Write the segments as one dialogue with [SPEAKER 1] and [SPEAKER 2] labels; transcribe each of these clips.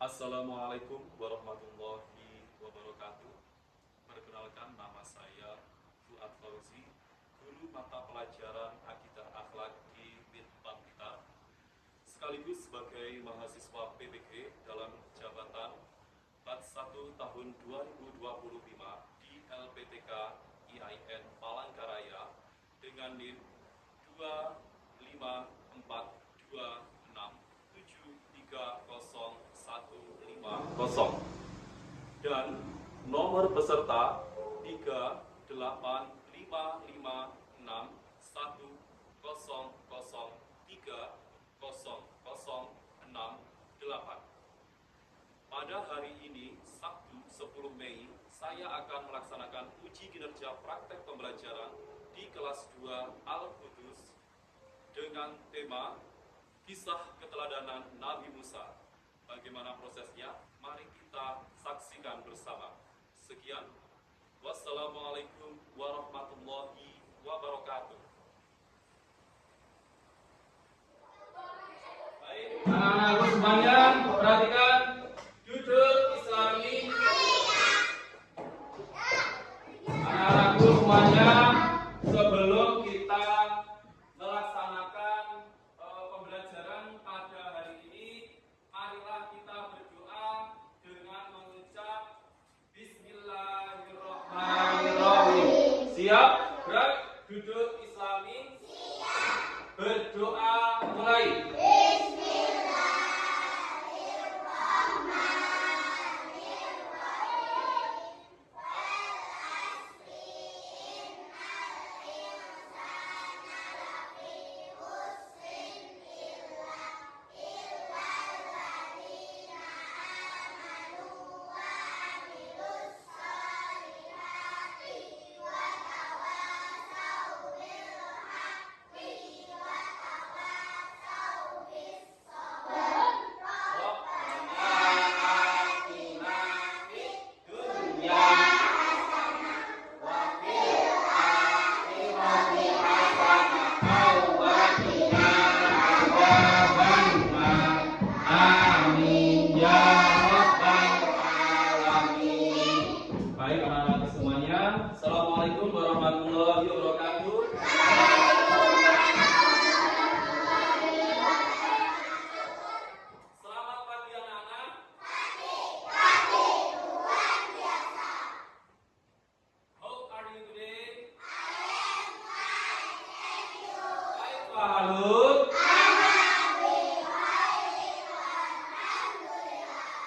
[SPEAKER 1] Assalamualaikum warahmatullahi wabarakatuh. Perkenalkan, nama saya Fuad Fauzi, guru mata pelajaran Akidah Akhlak di Bintang Blitar, sekaligus sebagai mahasiswa PPG dalam jabatan Batch 1 tahun 2025 di LPTK IAIN Palangkaraya dengan NIM 25426730150 dan nomor peserta 3855610030068. Pada hari ini, Sabtu 10 Mei, saya akan melaksanakan uji kinerja praktek pembelajaran di kelas 2 Al-Qudus dengan tema Kisah Keteladanan Nabi Musa. Bagaimana prosesnya? Mari kita saksikan bersama. Sekian. Wassalamualaikum warahmatullahi wabarakatuh.
[SPEAKER 2] Baik, anak-anakku semuanya, perhatikan duduk Islami. Anak-anakku semuanya, sebelum kita melaksanakan pembelajaran pada hari ini, marilah kita berdoa dengan mengucap Bismillahirrahmanirrahim. Siap? Gerak, duduk Islami. Berdoa mulai. Assalamualaikum warahmatullahi wabarakatuh. Selamat pagi anak-anak. How are you today? Baik, Pak Haluk.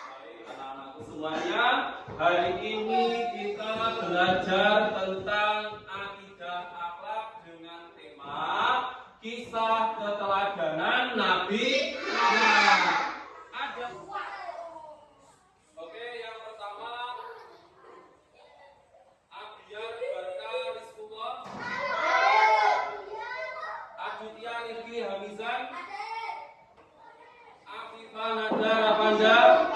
[SPEAKER 2] Baik, anak-anakku semuanya, hari ini kita belajar tentang akidah akhlak dengan tema kisah keteladanan Nabi Muhammad. Ada. Oke, yang pertama Abiyar Barka Rizkullah, Aditya Nirki Hamizan, Afifah Nada Rapanda,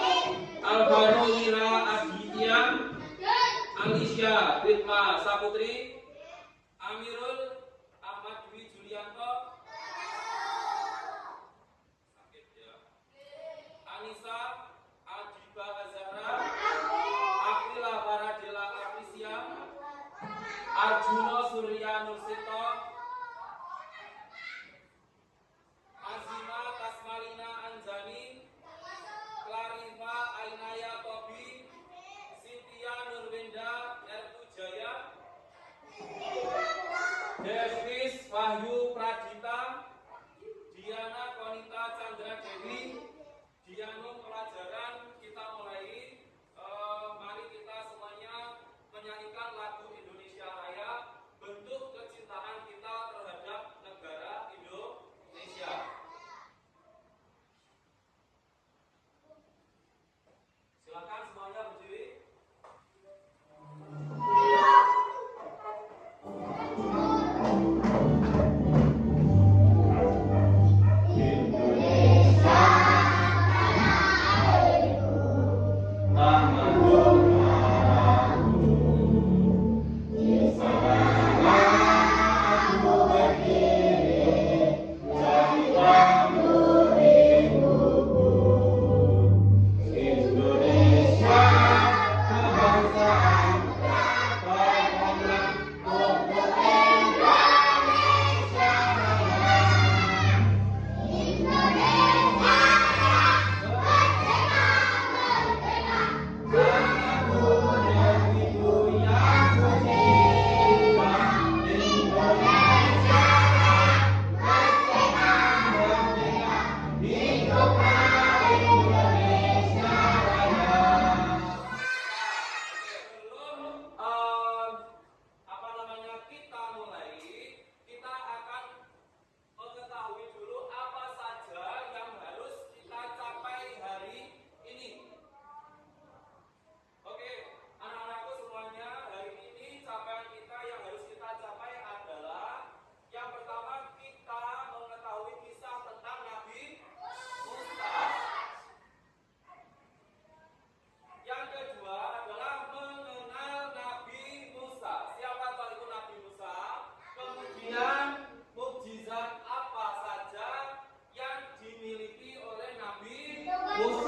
[SPEAKER 2] Alvaro Mira Aditya, Alicia Ritma Saputri, Amirul Ahmad Dwi Julianto, Anissa Adiba Azhara, Aprila Baradela Aprisia, Arjuno Surya Nursito, Azima Tasmalina Anjani, Clariva Ainaya Tobi, Cynthia Nurwenda Ertu Jaya, Desvis Wahyu Pradita, Diana Konita Chandra Dewi, Dianum Pelajaran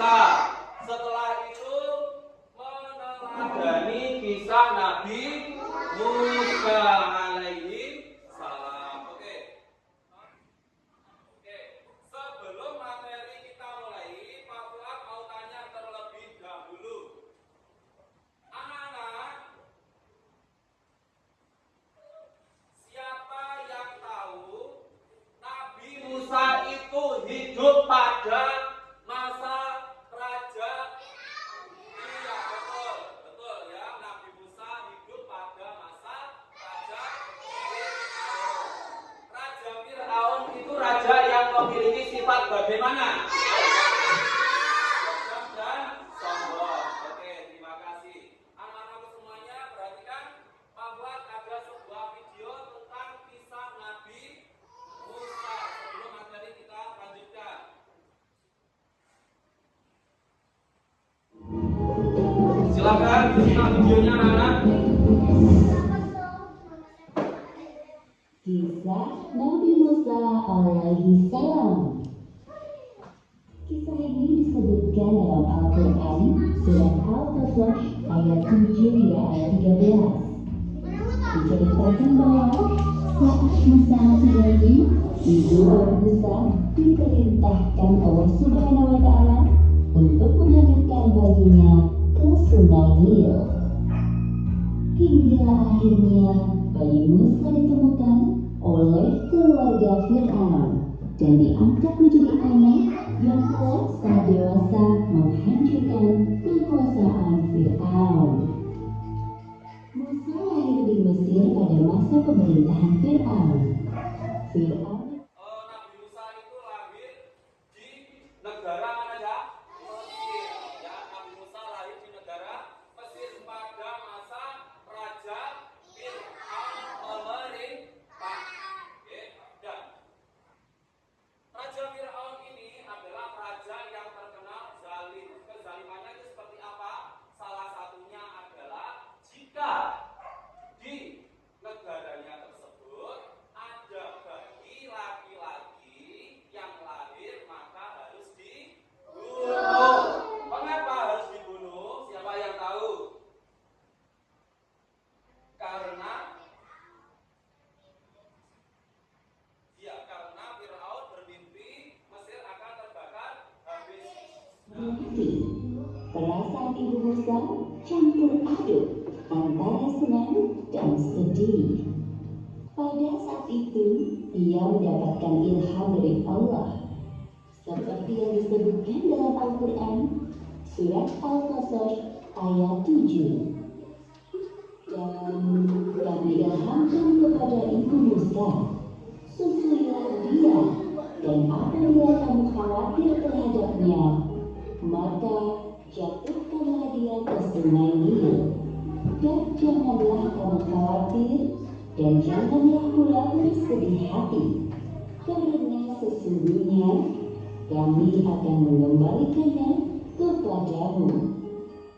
[SPEAKER 2] Musa. Setelah itu meneladani kisah Nabi Musa alaihi salam. Oke. Sebelum materi kita mulai, Pak Fuad mau tanya terlebih dahulu. Anak-anak, siapa yang tahu Nabi Musa itu hidup pada masa raja? Iya, betul, betul ya. Nabi Musa hidup pada masa raja Fir'aun. Raja Fir'aun itu raja yang memiliki sifat bagaimana? Kejam dan sombong. Oke, terima kasih. Anak-anakku semuanya perhatikan, Pak Fuad ada sebuah video tentang kisah Nabi Musa. Sebelum materi kita lanjutkan. Silakan simak videonya anak-anak.
[SPEAKER 3] Kisah Nabi Musa alaihi salam. Kisah ini disebutkan dalam Al-Quran surat Al-Qasas ayat 7 hingga ayat 13. Diceritakan bahwa saat Musa masih bayi, ibu Musa diperintahkan Allah Subhanahu wa Ta'ala untuk menghanyutkan bayinya ke Sungai Nil. Hingga akhirnya bayi Musa ditemukan oleh keluarga Fir'aun dan diangkat menjadi anak yang kelak saat dewasa menghancurkan kekuasaan Fir'aun. Musa lahir di Mesir pada masa pemerintahan Fir'aun.
[SPEAKER 2] Nabi Musa itu lahir di negara mana ya? Mesir. Ya, Nabi Musa lahir di negara Mesir pada masa Raja Fir'aun memerintah. Oke, dan Raja Fir'aun ini adalah raja yang terkenal zalim. Kezalimannya itu seperti apa? Salah satunya adalah jika di negaranya tersebut ada bayi laki-laki yang lahir maka harus dibunuh. Mengapa harus dibunuh? Siapa yang tahu? Karena Fir'aun bermimpi Mesir akan terbakar habis.
[SPEAKER 3] Nanti, perasaan ibu Musa campur aduk antara senang dan sedih. Pada saat itu, ia mendapatkan ilham dari Allah. Seperti yang disebutkan dalam Al-Quran, surat Al-Qasas ayat 7. Dan kami ilhamkan kepada ibu Musa, susuilah dia, dan apabila kamu khawatir terhadapnya, maka jatuhkanlah dia ke Sungai Nil. Dan janganlah kamu khawatir, dan janganlah pula bersedih hati, karena sesungguhnya kami akan mengembalikannya kepadamu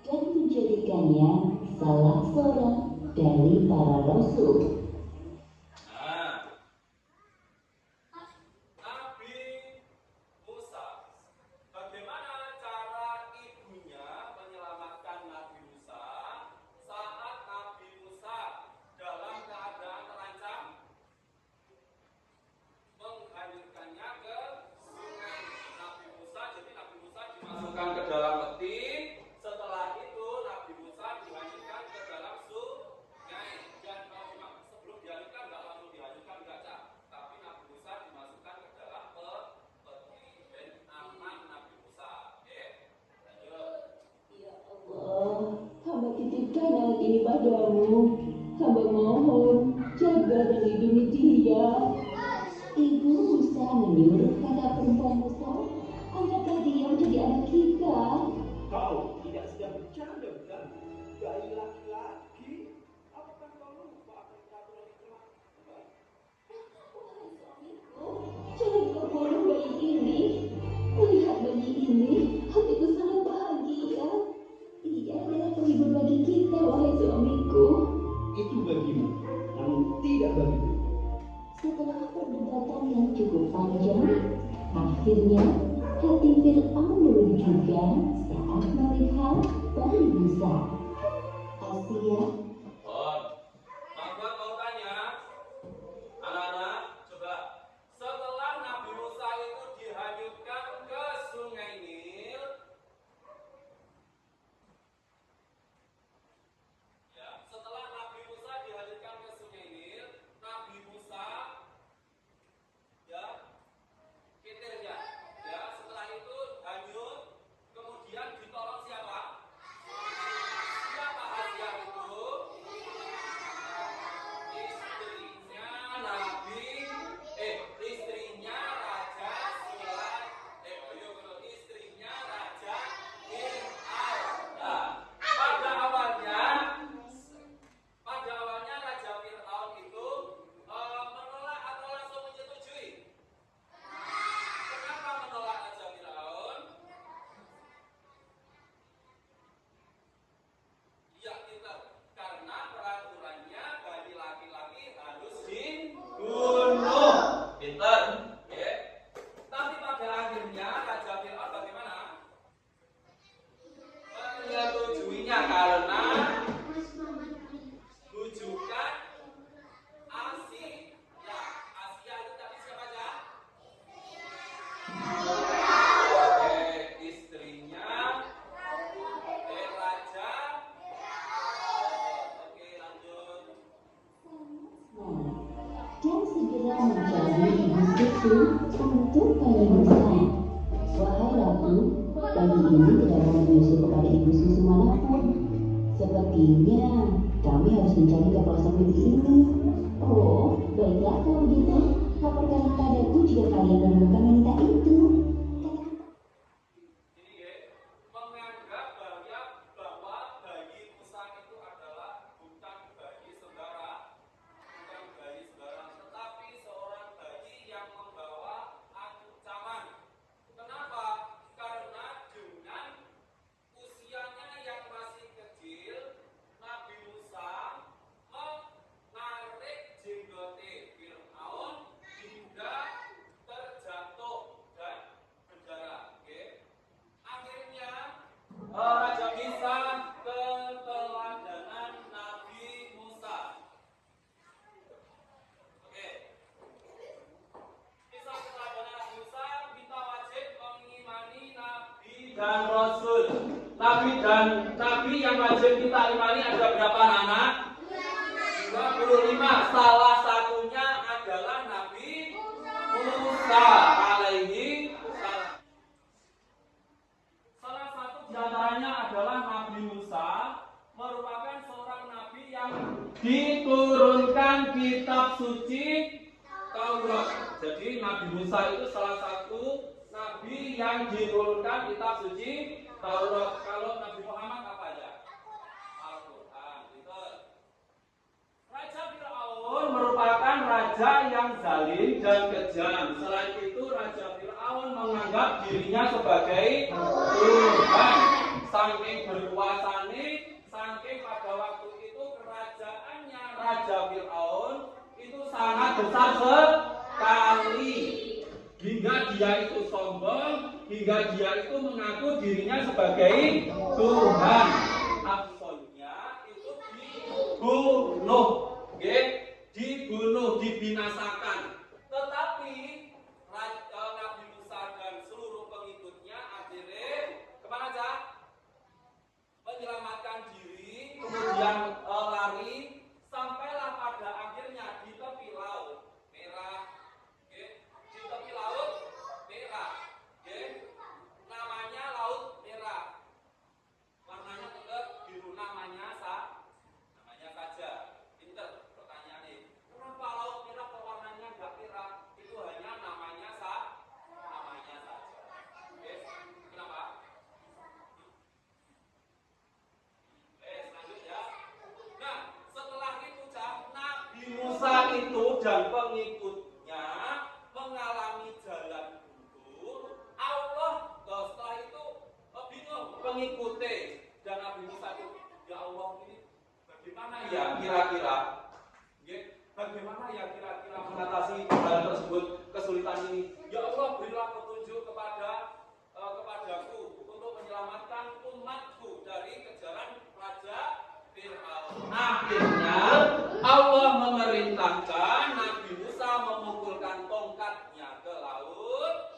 [SPEAKER 3] dan menjadikannya salah seorang dari para rasul.
[SPEAKER 2] Nabi Musa. Bagaimana cara ibunya menyelamatkan Nabi Musa saat Nabi Musa dalam keadaan terancam? Menghanyutkannya ke sungai. Nabi Musa, jadi Nabi Musa dimasukkan ke dalam peti. Setelah itu Nabi Musa dihanyutkan ke dalam sungai. Dan sebelum dihanyutkan nggak langsung dihanyutkan, nggak Cak. Tapi Nabi Musa dimasukkan ke dalam peti dan aman Nabi Musa. Oke, lanjut.
[SPEAKER 3] Ya Allah, hamba titipkan anak ini padamu. Hamba mohon, jaga dan lindungi dia. Ibu Musa menyuruh kakak perempuan Musa, angkatlah dia menjadi anak kita.
[SPEAKER 4] Kau tidak sedang bercanda, bukan? Bayi laki-laki? Apakah kau lupa akan peraturan itu?
[SPEAKER 3] Wahai suamiku, jangan kau bunuh bayi ini. Melihat bayi ini, hatiku sangat bahagia. Ia adalah penghibur bagi kita, wahai suamiku.
[SPEAKER 4] Itu bagimu, namun tidak bagiku.
[SPEAKER 3] Setelah perdebatan yang cukup panjang, akhirnya hati Fir'aun juga saat melihat bayi Musa. Asia,
[SPEAKER 2] Mahmud mau tanya, anak-anak, coba setelah Nabi Musa itu dihanyutkan ke Sungai Nil, ya, setelah Nabi Musa dihanyutkan ke Sungai Nil, Nabi Musa, ya, kitirnya, ya, setelah itu hanyut, kemudian ditolong siapa? Siapa Asia itu? Istrinya Raja Sulan, istrinya Raja Fir'aun. Nah, pada awalnya Raja Fir'aun itu menolak atau langsung menyetujui? Kenapa menolak Raja Fir'aun? Ya, pintar. Karena peraturannya bagi laki-laki harus dibunuh. Pintar. Oke. Tapi pada akhirnya Raja Fir'aun bagaimana? Menyetujuinya karena bujukan Asia. Asia itu tadi siapa aja? Oke, istrinya Raja. Oke, lanjut.
[SPEAKER 3] dan segera mencari ibu susu untuk bayi Musa. Wahai Ratu, bayi ini tidak mau menyusu kepada ibu susu manapun. Sepertinya kami harus mencari ke pelosok negeri ini. Oh, baiklah kalau begitu, laporkan padaku jika kalian menemukan wanita itu.
[SPEAKER 2] Ini menganggap bahwa bayi Musa itu adalah bukan bayi sembarang, tetapi seorang bayi yang membawa ancaman. Kenapa? Karena dengan usianya yang masih kecil, Nabi Musa menarik jenggote Fir'aun hingga terjatuh dan berdarah. Oke. Akhirnya Raja Musa keteladanan Nabi Musa. Oke. Kisah keteladanan Nabi Musa, kita wajib mengimani Nabi dan Rasul. Nabi yang wajib kita imani ada berapa anak? 25. Salah satunya adalah Nabi Musa alaihi salam. Salah satu di antaranya adalah Nabi Musa, merupakan seorang nabi yang diturunkan kitab suci Taurat. Jadi Nabi Musa itu salah satu nabi yang diturunkan kitab suci Taurat. Kalau Nabi Muhammad apa aja? Al-Quran. Betul. Raja Fir'aun merupakan raja yang zalim dan kejam. Selain itu, Raja Fir'aun menganggap dirinya sebagai Tuhan. Saking berkuasanya, saking pada waktu itu kerajaannya Raja Fir'aun itu sangat besar sekali. Hingga dia itu sombong, hingga dia itu mengaku dirinya sebagai Tuhan. Absolutnya itu dibunuh, dibunuh, dibinasakan. Tetapi Nabi Musa dan seluruh pengikutnya akhirnya kemana aja? Menyelamatkan diri, kemudian lari, sampailah pada akhirnya di tepi laut Merah. Di tepi laut Merah, namanya Laut Merah. Warnanya tetap biru, namanya saja. Pinter pertanyaannya. Kenapa Laut Merah kok warnanya nggak merah? Itu hanya namanya saja. Kenapa? Lanjut ya. Nah, setelah itu Nabi Musa itu dan pengikutnya mengalami jalan buntu. Allah setelah itu bingung pengikutnya dan Nabi Musa itu, ya Allah ini bagaimana ya kira-kira? Bagaimana ya kira-kira mengatasi hal tersebut, kesulitan ini? Ya Allah, berilah petunjuk kepadaku selamatkan umatku dari kejaran Raja Fir'aun. Akhirnya Allah memerintahkan Nabi Musa memukulkan tongkatnya ke laut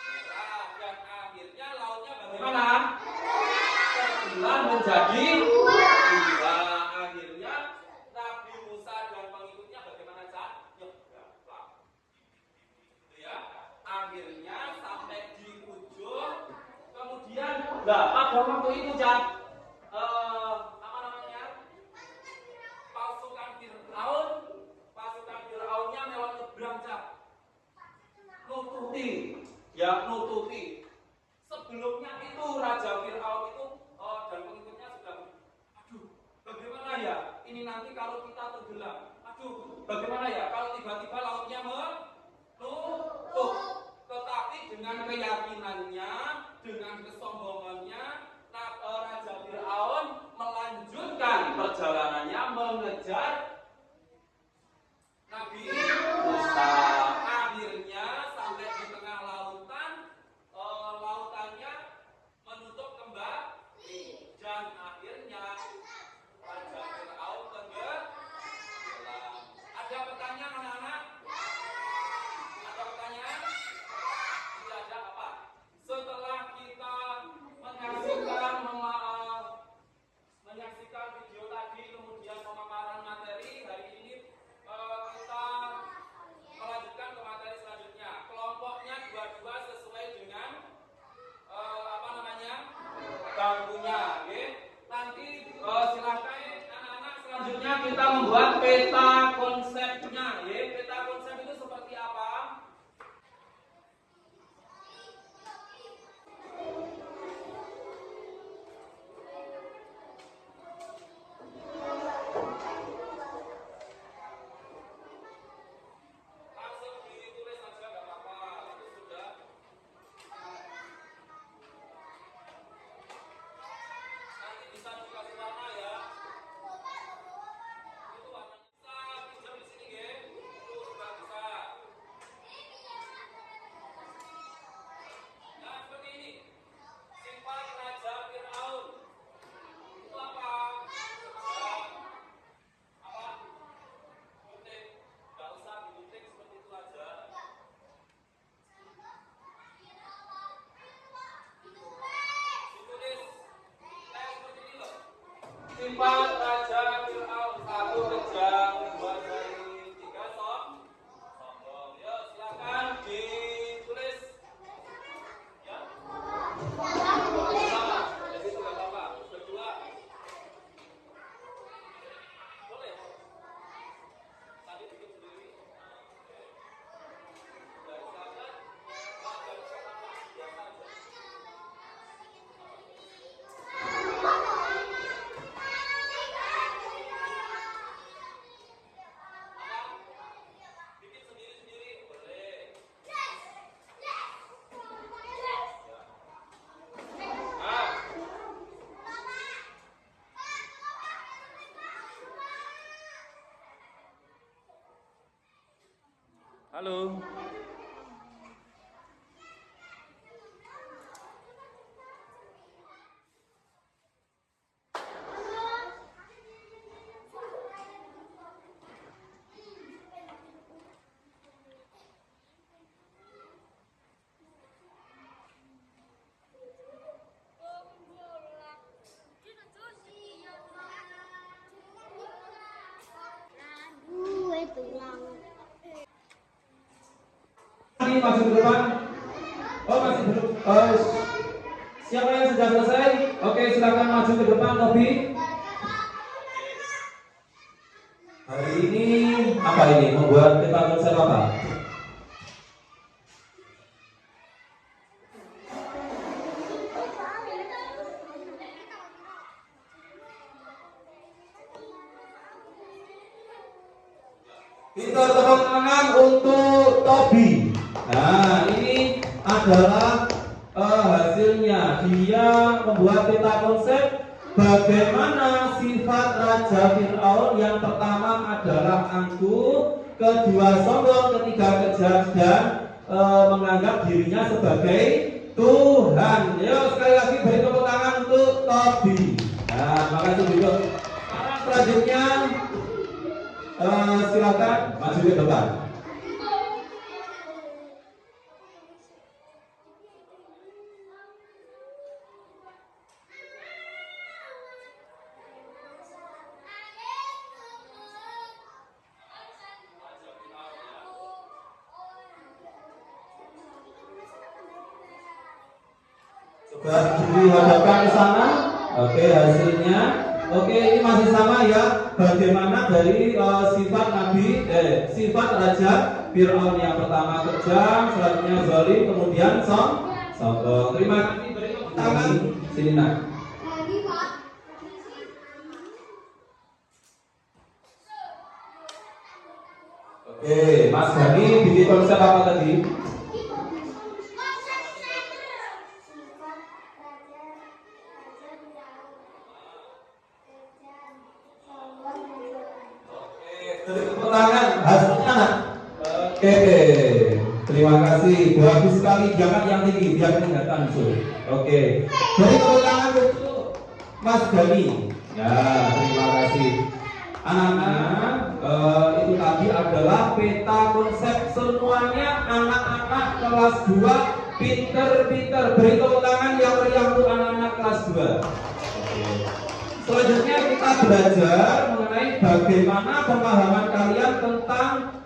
[SPEAKER 2] merah, dan akhirnya lautnya bagaimana? Terbelah menjadi dua. Akhirnya Nabi Musa dan pengikutnya bagaimana, Cak? Nyebrang. Gitu ya. Akhirnya sampai di ujung. Kemudian, pada waktu itu, Cak, apa namanya? Pasukan Fir'aunnya melok nyebrang, Cak. Nututi. Sebelumnya itu Raja Fir'aun itu dan pengikutnya sudah, aduh, bagaimana ya ini nanti kalau kita tenggelam? Aduh, bagaimana ya kalau tiba-tiba lautnya menutup? Tetapi dengan keyakinannya, dengan kesombongannya, Raja Fir'aun melanjutkan perjalanannya mengejar Nabi Musa. Akhirnya sampai di tengah lautan, lautannya menutup kembali, dan akhirnya Raja Fir'aun tenggelam. Ada pertanyaan anak-anak? Ada pertanyaan? Tidak ada apa? Setelah kita menyaksikan video tadi, kemudian pemaparan materi, hari ini kita melanjutkan ke materi selanjutnya. Kelompoknya dua-dua sesuai dengan bangkunya. Okay? Nanti silakan anak-anak, selanjutnya kita membuat peta konsepnya. Peta konsep itu seperti apa? Langsung ditulis saja, nggak apa-apa. Itu sudah. Nanti bisa dikasih warna ya. Itu warna bisa pinjam di sini, ya. Itu sudah bisa. Nah, seperti ini. Sifat Raja Fir'aun. Itu apa? Apa? Gunting. Nggak usah digunting, seperti itu aja. Ditulis. Kayak seperti ini loh. Sifat Raja Fir'aun. 1 kejam, 2 zalim, 3 sombong. Yuk, silakan ditulis. Ya. Sama. Jadi sudah apa? Berdua. Boleh. Tadi bikin sendiri. Dari sana, dari sana biasa aja. Bikin sendiri-sendiri boleh. Ah,
[SPEAKER 1] Halo.
[SPEAKER 5] Masih ke depan? Oh, masih belum. Siapa yang sudah selesai? Oke, silakan maju ke depan, Tobi. Hari ini apa ini? Membuat peta konsep apa? Kita tepuk tangan untuk Tobi. Nah, ini adalah hasilnya. Dia membuat peta konsep bagaimana sifat Raja Fir'aun. Yang pertama adalah angkuh, kedua sombong, ketiga kejam, dan menganggap dirinya sebagai Tuhan. Yuk, sekali lagi beri silakan maju ke depan. Coba dihadapkan ke sana. Oke, hasilnya. Oke, ini masih sama ya. Bagaimana dari sifat Nabi, sifat Raja Fir'aun yang pertama kejam, selanjutnya zalim, kemudian sombong. Terima kasih. Beri tepuk tangan. Sini nak. Oke, Mas Gani bikin konsep apa tadi? Tangan hasilnya nak. Oke, terima kasih, bagus sekali. Jangan yang tinggi biar kelihatan langsung. Oke, beri tepuk tangan untuk Mas Gani. Ya, terima kasih. Anak-anak, itu tadi adalah peta konsep semuanya anak-anak kelas 2 pinter-pinter. Beri tepuk tangan yang meriah untuk anak-anak kelas 2. Selanjutnya kita belajar mengenai bagaimana pemahaman kalian tentang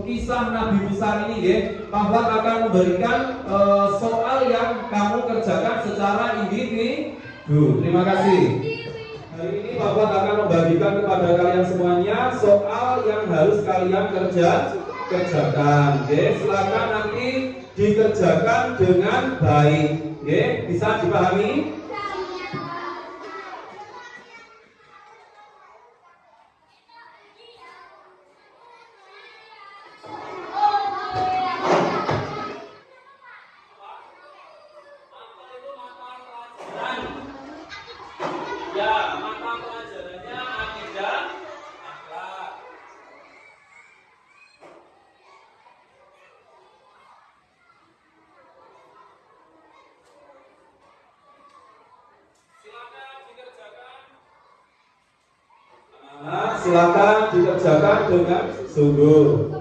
[SPEAKER 5] kisah Nabi Musa ini ya. Bahwa akan memberikan soal yang kamu kerjakan secara individu. Terima kasih. Hari ini Bapak akan membagikan kepada kalian semuanya soal yang harus kalian kerjakan. Oke, silakan nanti dikerjakan dengan baik. Oke, bisa dipahami?
[SPEAKER 2] Ya, mata pelajarannya akidah akhlak. Silakan dikerjakan.
[SPEAKER 5] Silakan dikerjakan dengan sungguh.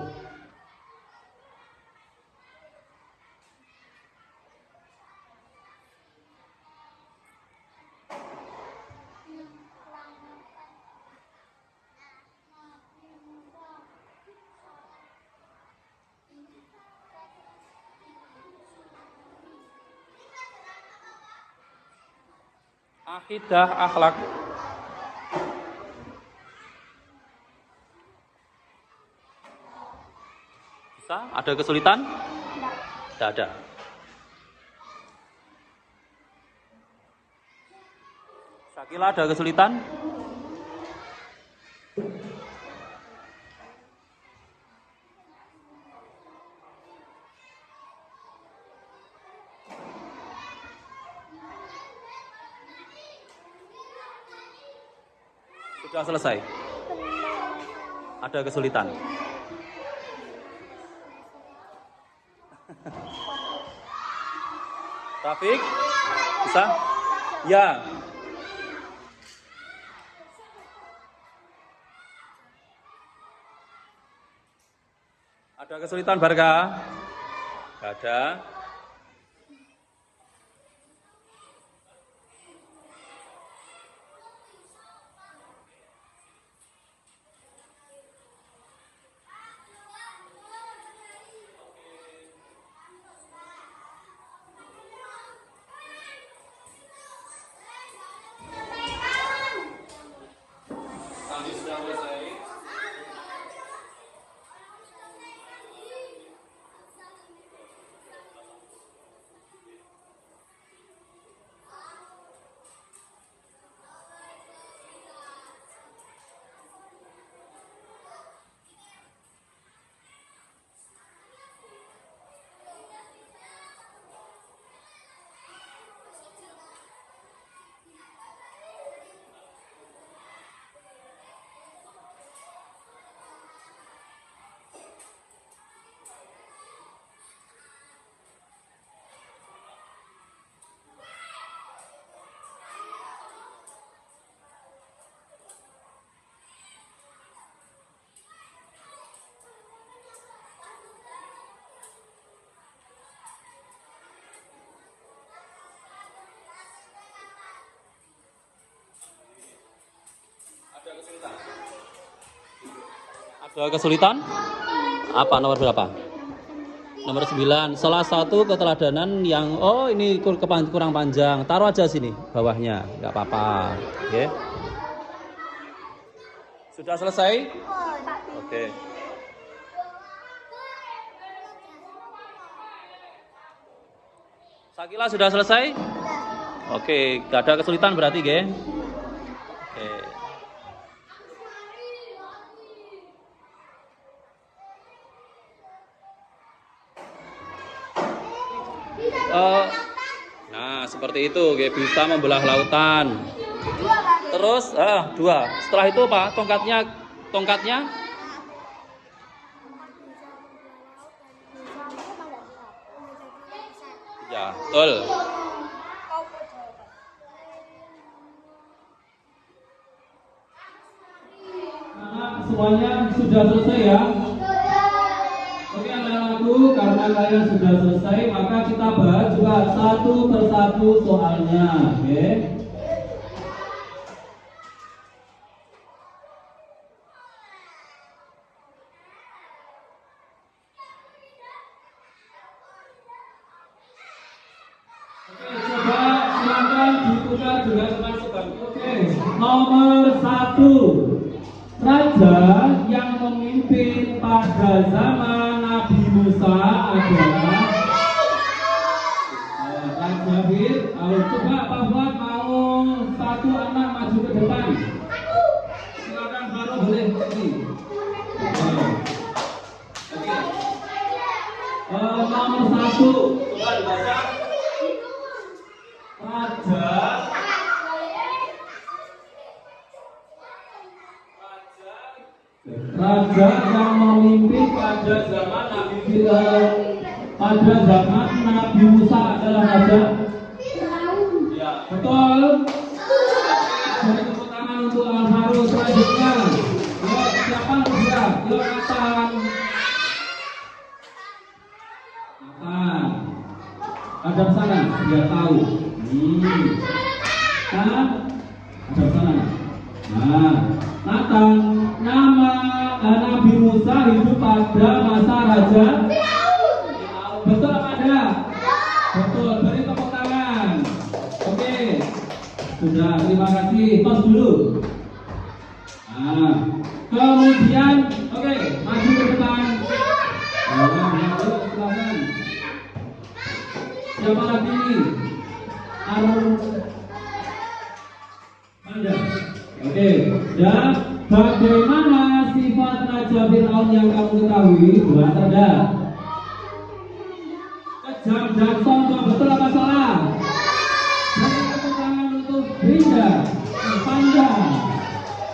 [SPEAKER 2] Akidah akhlak. Bisa? Ada kesulitan? Tidak ada. Syakila ada kesulitan? Sudah selesai? Ada kesulitan? Rafiq? Bisa? Ya. Ada kesulitan Barka? Gak ada.
[SPEAKER 6] Ada kesulitan? Apa nomor berapa? Nomor 9. Salah satu keteladanan yang ini kurang panjang. Taruh aja sini bawahnya, nggak apa-apa. Oke. Sudah selesai? Oke. Sakila sudah selesai? Oke, gak ada kesulitan berarti, Ge. Oke. Nah, seperti itu, Ge, bisa membelah lautan. Terus, 2. Setelah itu apa? Tongkatnya? Ya, betul.
[SPEAKER 5] Semuanya sudah selesai ya. Oke anak-anakku, karena kalian sudah selesai, maka kita bahas juga satu persatu soalnya. Oke. Coba silakan dibuka juga teman sebangku. Oke. Nomor 1. Raja yang memimpin pada zaman Nabi Musa adalah Raja Fir'aun. Coba Pak Fuad mau satu anak maju ke depan. Silakan baru boleh ini. Nomor 1. Coba dibaca. Raja yang memimpin pada zaman Nabi Fir'aun, pada zaman Nabi Musa adalah Raja Fir'aun. Ya, betul. Beri tepuk tangan untuk Al-Haru selanjutnya. Yuk, siapa bergerak? Yuk, Nathan. Ada sana, dia tahu. Ada sana. Nah, Nathan, nama Nabi Musa hidup pada masa Raja Fir'aun. Betul apa ada? Betul, beri tepuk tangan. Oke, sudah, terima kasih. Tos dulu. Nah, kemudian, oke, maju ke depan. Silakan. Siapa lagi? Anda. Oke, dan bagaimana sifat Raja Fir'aun yang kamu ketahui? Buat Anda. Kejam dan sombong, betul apa salah? Beri tepuk tangan untuk Brinda, Panda.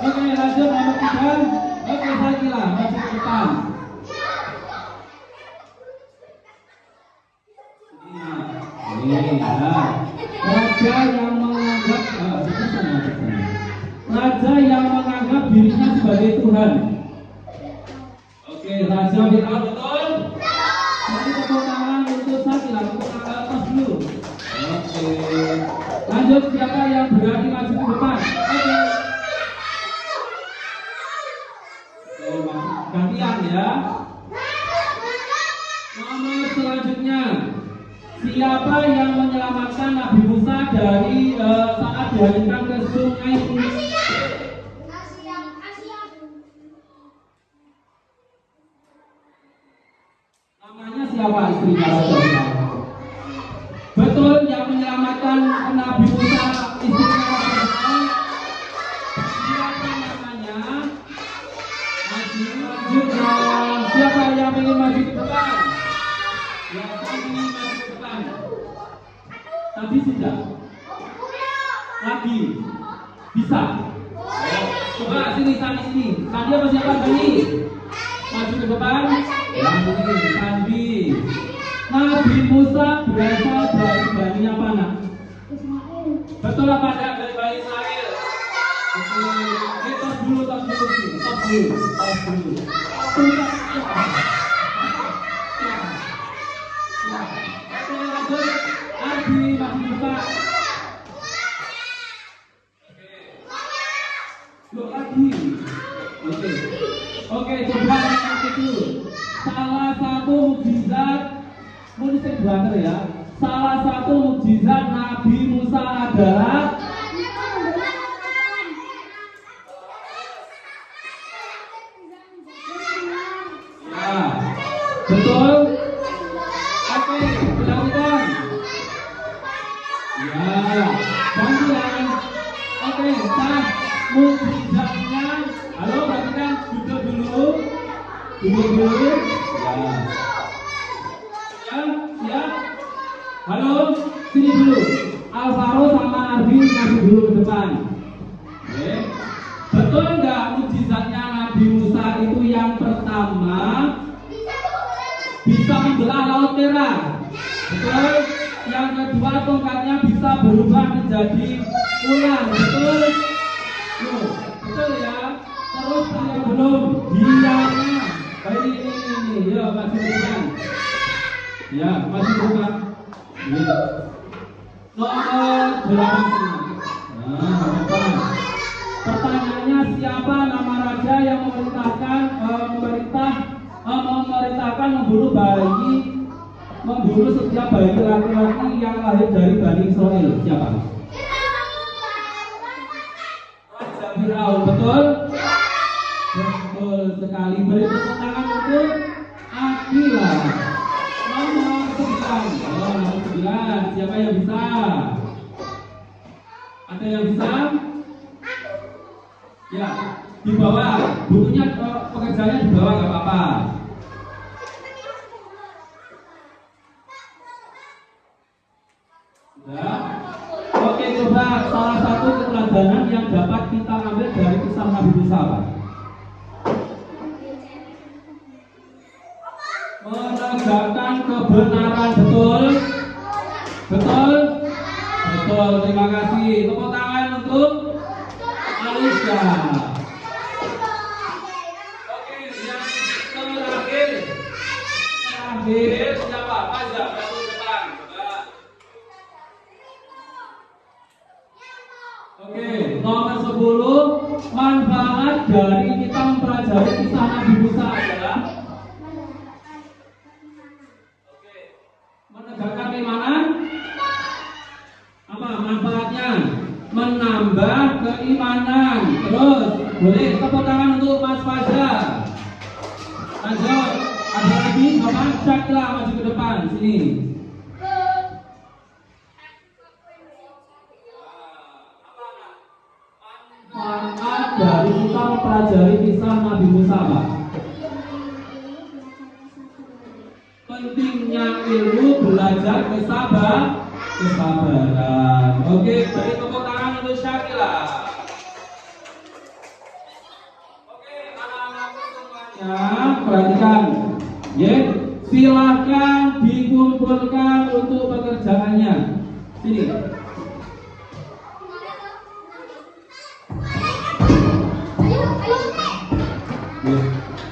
[SPEAKER 5] Oke, lanjut nomor 3. Oke, Sakila, maju ke depan. Raja yang menganggap dirinya sebagai Tuhan. Oke, Raja Fir'aun, betul? Jadi tepuk tangan untuk Sakila, tepuk tangan atas dulu. Oke, lanjut, siapa yang berani maju ke depan? Oke, gantian ya. Nomor selanjutnya, siapa yang menyelamatkan Nabi Musa dari saat dihanyutkan ke sungai? Namanya siapa istrinya Raja Fir'aun? Betul, yang menyelamatkan Nabi Musa istrinya Raja Fir'aun. Siapa namanya? Lanjutnya, siapa yang ingin maju ke depan? Yang ingin maju ke depan. Tadi sudah. Lagi. Bisa. Coba sini. Tadi apa siapa tadi? Maju ke depan. Sandi. Nabi Musa berasal dari Bani apa nak? Betul apa enggak dari Bani Israel? Tos dulu. Nabi Musa. Oke, coba
[SPEAKER 6] banget ya. Salah satu mukjizat Nabi Musa adalah ya, betul. Oke, dilakukan. Ya, gantian. Oke, sah. Mukjizatnya. Halo, perhatikan. Duduk dulu. Duduk dulu. Ya. Ya, siap. Halo, sini dulu. Alvaro sama Ardi maju dulu ke depan. Oke. Betul nggak mukjizatnya Nabi Musa itu yang pertama bisa membelah Laut Merah? Betul. Yang kedua tongkatnya bisa berubah menjadi ular. Betul. Betul ya. Terus yang belum dianya. Ini ya masih bukan. Ya masih bukan. Ya. Nomor 8. Nah, depan. Pertanyaannya siapa nama raja yang memerintahkan membunuh setiap bayi laki-laki yang lahir dari Bani Israel? Siapa? Raja Firaun, betul? Betul sekali. Beri tepuk tangan untuk Akila. Nomor 9. Oh, nomor 9. Siapa yang bisa? Ada yang bisa? Ya, di bawah. Bukunya pekerjaannya di bawah nggak apa-apa. Sudah? Oke, coba salah satu keteladanan yang dapat kita ambil dari kisah Nabi Musa. Menegakkan kebenaran, betul? Betul? Betul, terima kasih. Tepuk tangan untuk Alicia. Oke, yang terakhir siapa? Fajar, satu depan. Oke, nomor 10. Manfaat dari kita mempelajari kisah Nabi Musa adalah menegakkan keimanan. Apa manfaatnya? Menambah keimanan. Terus boleh tepuk tangan untuk Mas Fajar. Lanjut. Ada lagi Bapak Syakila, maju ke depan sini. Manfaat dari kita mempelajari kisah Nabi Musa, Pak. Pentingnya ilmu belajar kesabaran. Oke, beri tepuk tangan untuk Syakila. Oke, anak-anakku semuanya, perhatikan. Ya, silakan dikumpulkan untuk pekerjaannya. Sini.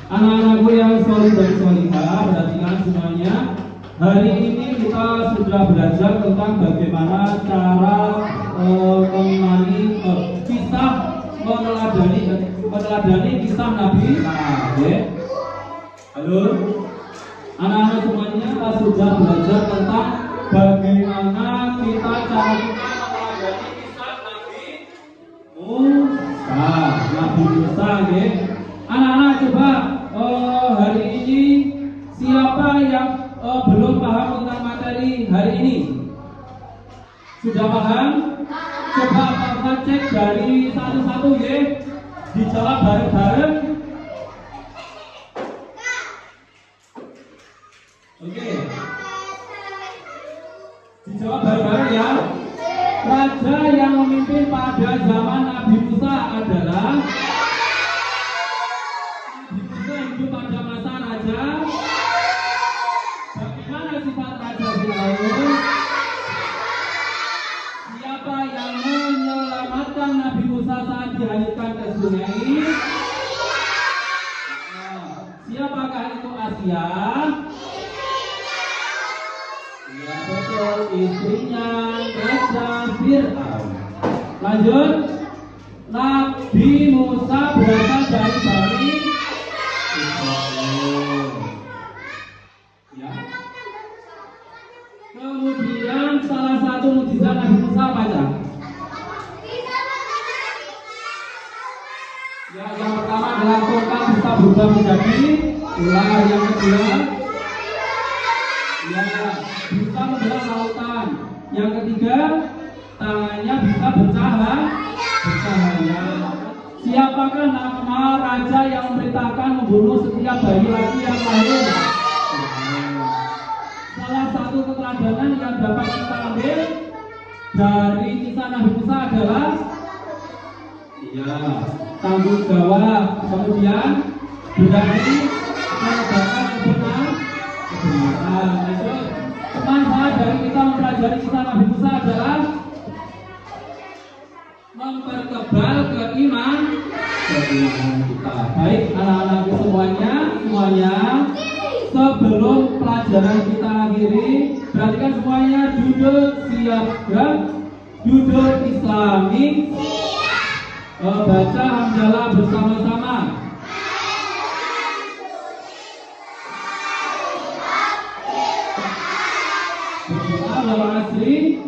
[SPEAKER 6] Anak-anakku yang solid dan solihah, perhatikan semuanya. Hari ini kita sudah belajar tentang bagaimana cara meneladani kisah Nabi. Halo, anak-anak semuanya, kita sudah belajar tentang bagaimana kita cara kita meneladani kisah Nabi Musa. Anak-anak coba hari ini siapa yang belum paham tentang materi hari ini? Sudah paham? Coba Bapak cek dari satu-satu ya. Dijawab bareng-bareng. Oke. Dijawab bareng-bareng ya. Raja yang memimpin pada zaman Nabi Musa adalah Nabi Musa hidup pada masa raja. Bagaimana sifat Raja Firaun? Siapa yang menyelamatkan Nabi Musa saat dihanyutkan ke sungai? Siapakah itu Asia? Ya betul, istrinya Raja Firaun. Lanjut. Nabi Musa berasal dari Bani Israel. Ya. berubah menjadi ular. Yang kedua, ya, bisa membelah lautan. Yang ketiga, tangannya bisa bercahaya. Siapakah nama raja yang memerintahkan membunuh setiap bayi laki yang lahir? Salah satu keteladanan yang dapat kita ambil dari kisah Nabi Musa adalah tanggung jawab, kemudian berani menegakkan kebenaran. Manfaat dari kita mempelajari kisah Nabi Musa adalah mempertebal keimanan kita. Baik anak-anakku semuanya, sebelum pelajaran kita akhiri, perhatikan semuanya, duduk siap gerak, duduk Islami, baca hamdalah bersama-sama. Berdoa wal asri.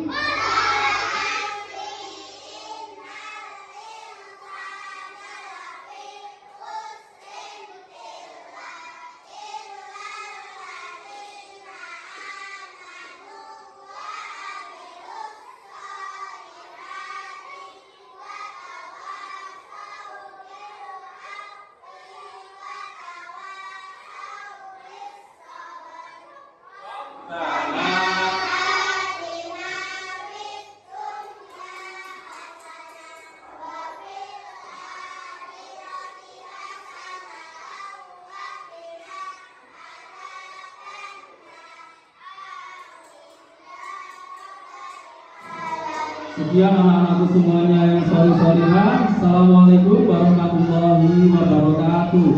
[SPEAKER 6] Sekian anak-anakku semuanya yang soleh-solehah. Assalamualaikum warahmatullahi wabarakatuh.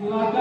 [SPEAKER 6] Silakan.